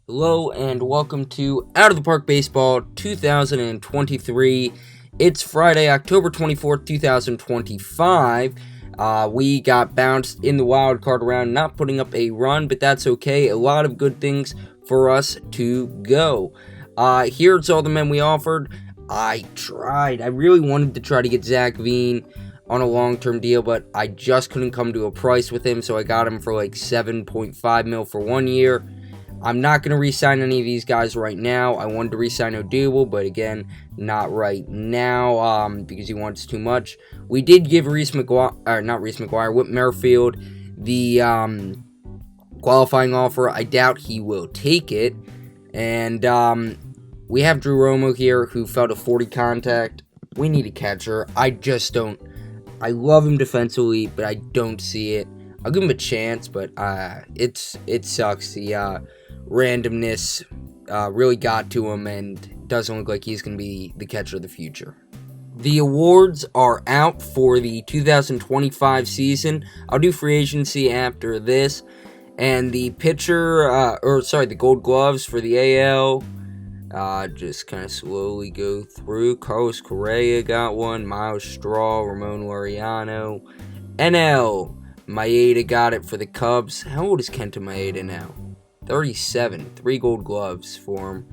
Hello and welcome to Out of the Park Baseball 2023. It's Friday, October 24th, 2025. We got bounced in the wild card round, not putting up a run, but that's okay. A lot of good things for us to go. Here's all the men we offered. I really wanted to try to get Zach Veen on a long-term deal, but I just couldn't come to a price with him, so I got him for like $7.5 million for 1 year. I'm not going to re-sign any of these guys right now. I wanted to re-sign Odubel, but again, not right now because he wants too much. We did give Whit Merrifield the qualifying offer. I doubt he will take it. And we have Drew Romo here who felt a 40 contact. We need a catcher. I love him defensively, but I don't see it. I'll give him a chance, but it sucks. The randomness really got to him and doesn't look like he's going to be the catcher of the future. The awards are out for the 2025 season. I'll do free agency after this. And the the Gold Gloves for the AL, just kind of slowly go through. Carlos Correa got one, Miles Straw, Ramon Laureano. NL, Maeda got it for the Cubs. How old is Kenta Maeda now? 37, 3 Gold Gloves for him.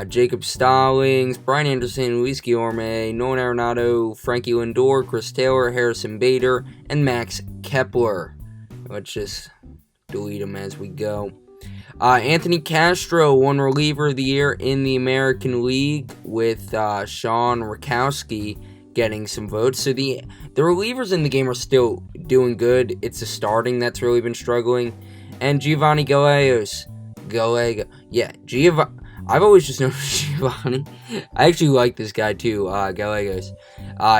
Jacob Stallings, Brian Anderson, Luis Guillorme, Nolan Arenado, Frankie Lindor, Chris Taylor, Harrison Bader, and Max Kepler. Let's just delete them as we go. Anthony Castro won reliever of the year in the American League with Sean Rakowski getting some votes. So the relievers in the game are still doing good. It's the starting that's really been struggling. And Giovanni Gallegos. I've always just known Giovanni. I actually like this guy too, Gallegos.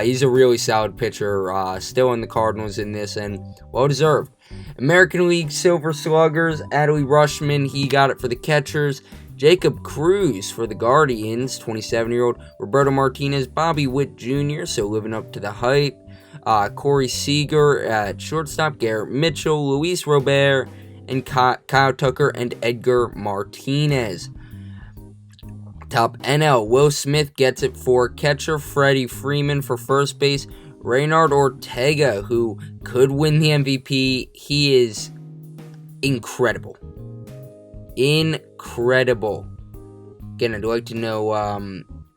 He's a really solid pitcher. Still in the Cardinals in this, and well-deserved. American League Silver Sluggers, Adley Rutschman, he got it for the catchers. Jacob Cruz for the Guardians, 27-year-old. Roberto Martinez, Bobby Witt Jr., so living up to the hype. Corey Seager at shortstop, Garrett Mitchell, Luis Robert, and Kyle Tucker and Edgar Martinez. Top NL, Will Smith gets it for catcher, Freddie Freeman for first base, Reynard Ortega, who could win the MVP. He is incredible. Incredible. Again, I'd like to know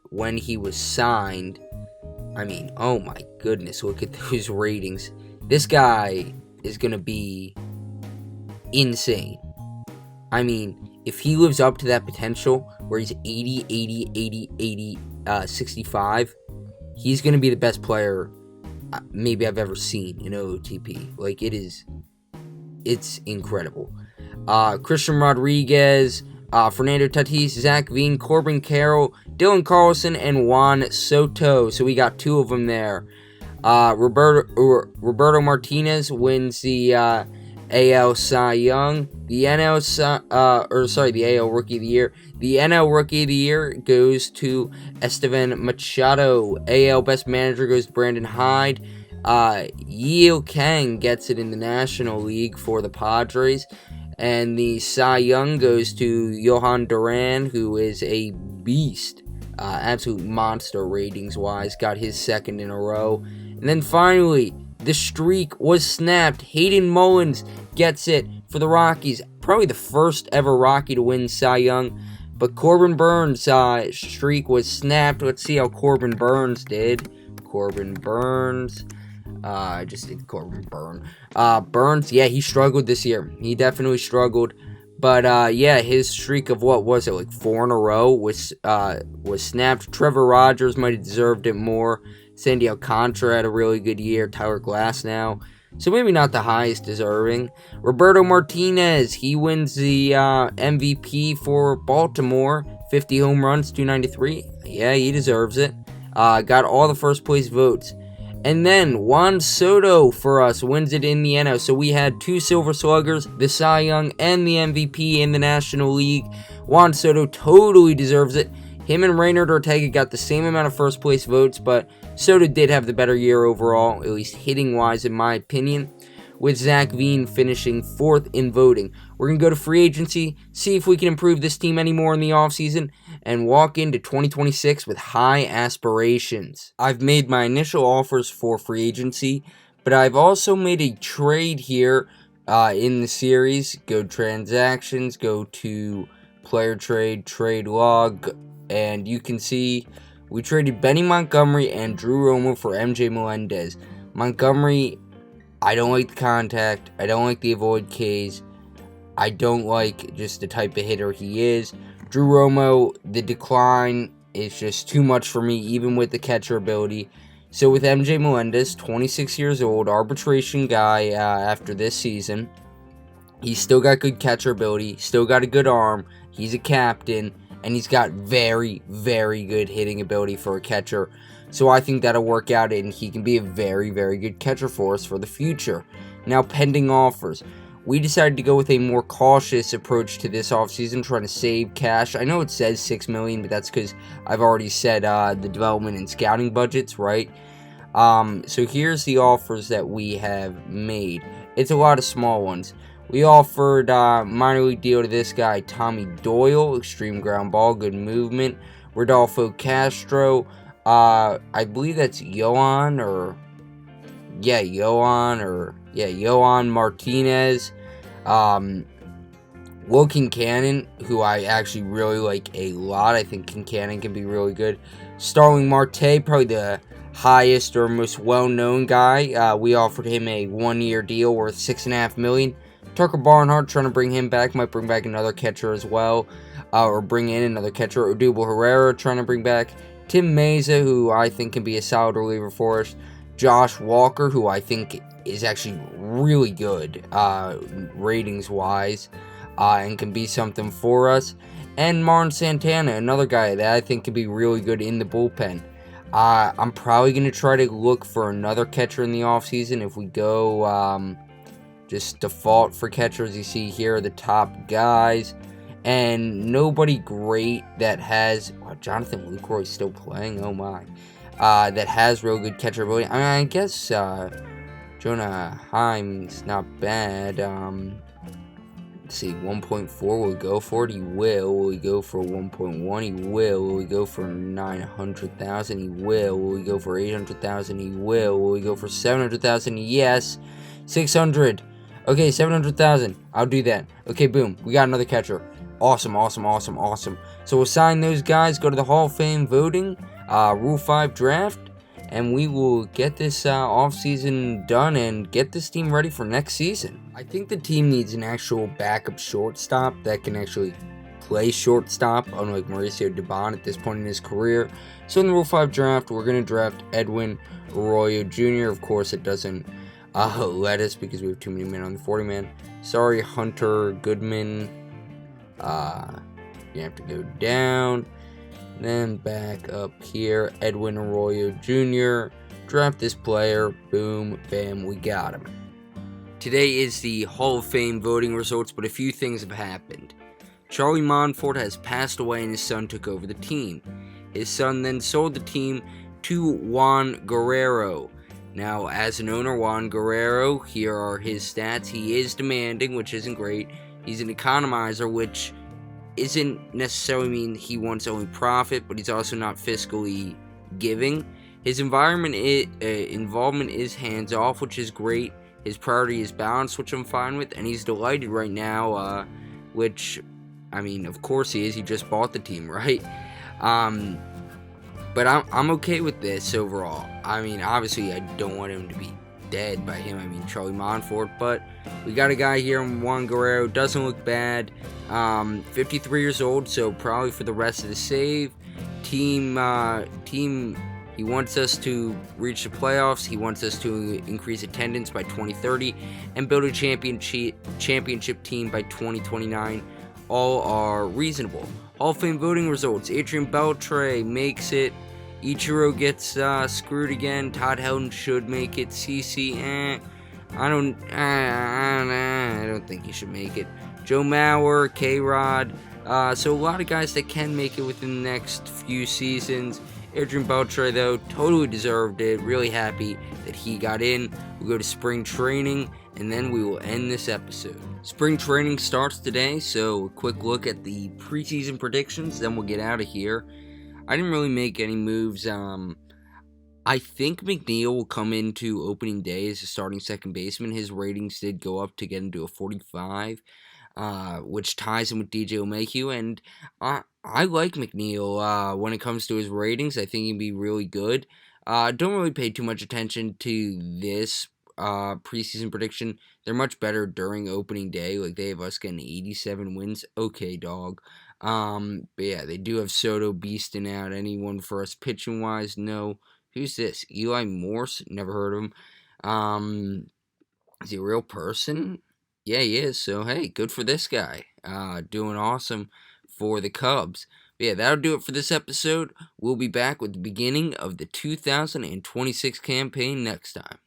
when he was signed. I mean, oh my goodness, look at those ratings. This guy is going to be insane. I mean, if he lives up to that potential where he's 65, he's going to be the best player maybe I've ever seen in OOTP. Like, it's incredible. Christian Rodriguez, Fernando Tatis, Zach Veen, Corbin Carroll, Dylan Carlson, and Juan Soto. So we got 2 of them there. Roberto Martinez wins the AL Cy Young. The AL Rookie of the Year. The NL Rookie of the Year goes to Esteban Machado. AL Best Manager goes to Brandon Hyde. Yeo Kang gets it in the National League for the Padres. And the Cy Young goes to Johan Duran, who is a beast. Absolute monster ratings-wise. Got his second in a row. And then finally, the streak was snapped. Hayden Mullins gets it for the Rockies. Probably the first ever Rocky to win Cy Young. But Corbin Burns' streak was snapped. Let's see how Corbin Burns did. Corbin Burns. I just did Corbin Burns. Burns, yeah, he struggled this year. He definitely struggled. But, yeah, his streak of, what was it, like 4 in a row was snapped. Trevor Rogers might have deserved it more. Sandy Alcantara had a really good year. Tyler Glasnow. So maybe not the highest deserving. Roberto Martinez, he wins the MVP for Baltimore. 50 home runs, 293. Yeah, he deserves it. Got all the first place votes. And then Juan Soto for us wins it in the NL. So we had 2 Silver Sluggers, the Cy Young, and the MVP in the National League. Juan Soto totally deserves it. Him and Reynard Ortega got the same amount of first place votes, but Soto did have the better year overall, at least hitting-wise in my opinion, with Zach Veen finishing 4th in voting. We're going to go to free agency, see if we can improve this team anymore in the offseason, and walk into 2026 with high aspirations. I've made my initial offers for free agency, but I've also made a trade here in the series. Go transactions, go to player trade, trade log, and you can see we traded Benny Montgomery and Drew Romo for MJ Melendez. Montgomery, I don't like the contact. I don't like the avoid Ks. I don't like just the type of hitter he is. Drew Romo, the decline is just too much for me, even with the catcher ability. So with MJ Melendez, 26 years old, arbitration guy after this season. He's still got good catcher ability, still got a good arm. He's a captain, and he's got very, very good hitting ability for a catcher. So I think that'll work out, and he can be a very, very good catcher for us for the future. Now, pending offers. We decided to go with a more cautious approach to this offseason, trying to save cash. I know it says $6 million, but that's because I've already said the development and scouting budgets, right? So here's the offers that we have made. It's a lot of small ones. We offered minor league deal to this guy, Tommy Doyle, extreme ground ball, good movement. Rodolfo Castro, I believe that's Yohan Martinez. Will Kincannon, who I actually really like a lot. I think Kincannon can be really good. Starling Marte, probably the highest or most well-known guy. We offered him a 1-year deal worth $6.5 million. Tucker Barnhart, trying to bring him back, might bring back another catcher as well, or bring in another catcher. Odubel Herrera, trying to bring back Tim Meza, who I think can be a solid reliever for us. Josh Walker, who I think is actually really good ratings-wise, and can be something for us. And Martin Santana, another guy that I think can be really good in the bullpen. I'm probably going to try to look for another catcher in the offseason. If we go just default for catchers, you see here are the top guys. And nobody great that has... Jonathan Lucroy's still playing? Oh my. That has real good catcher ability. I mean, I guess Jonah Heim's not bad. Let's see, 1.4, will he go for it? He will. Will he go for 1.1? He will. Will he go for 900,000? He will. Will he go for 800,000? He will. Will he go for 700,000? Yes. 600. Okay, 700,000. I'll do that. Okay, boom. We got another catcher. Awesome, awesome, awesome, awesome. So we'll sign those guys, go to the Hall of Fame voting, Rule 5 draft, and we will get this offseason done and get this team ready for next season. I think the team needs an actual backup shortstop that can actually play shortstop, unlike Mauricio Dubon at this point in his career. So in the Rule 5 draft, we're going to draft Edwin Arroyo Jr. Of course, it doesn't let us because we have too many men on the 40-man. Sorry, Hunter Goodman. You have to go down. Then back up here, Edwin Arroyo Jr. Draft this player. Boom, bam, we got him. Today is the Hall of Fame voting results, but a few things have happened. Charlie Monfort has passed away and his son took over the team. His son then sold the team to Juan Guerrero. Now, as an owner, Juan Guerrero, here are his stats. He is demanding, which isn't great. He's an economizer, which isn't necessarily mean he wants only profit, but he's also not fiscally giving. His involvement is hands-off, which is great. His priority is balance, which I'm fine with, and he's delighted right now, which, I mean, of course he is. He just bought the team, right? But I'm okay with this overall. I mean, obviously, I don't want him to be dead. By him, I mean Charlie Monfort, but we got a guy here, Juan Guerrero, doesn't look bad. 53 years old, so probably for the rest of the save. Team, he wants us to reach the playoffs. He wants us to increase attendance by 2030 and build a championship team by 2029. All are reasonable. Hall of Fame voting results. Adrian Beltre makes it. Ichiro gets screwed again. Todd Helton should make it. CC, I don't think he should make it. Joe Mauer, K-Rod. So a lot of guys that can make it within the next few seasons. Adrian Beltre, though, totally deserved it. Really happy that he got in. We'll go to spring training, and then we will end this episode. Spring training starts today, so a quick look at the preseason predictions, then we'll get out of here. I didn't really make any moves. I think McNeil will come into opening day as a starting second baseman. His ratings did go up to get into a 45, which ties him with DJ LeMahieu. And I like McNeil when it comes to his ratings. I think he'd be really good. Don't really pay too much attention to this preseason prediction. They're much better during opening day. Like, they have us getting 87 wins. Okay, dog. But yeah, they do have Soto beasting out. Anyone for us pitching wise? No. Who's this? Eli Morse? Never heard of him. Is he a real person? Yeah, he is. So, hey, good for this guy. Doing awesome for the Cubs. But yeah, that'll do it for this episode. We'll be back with the beginning of the 2026 campaign next time.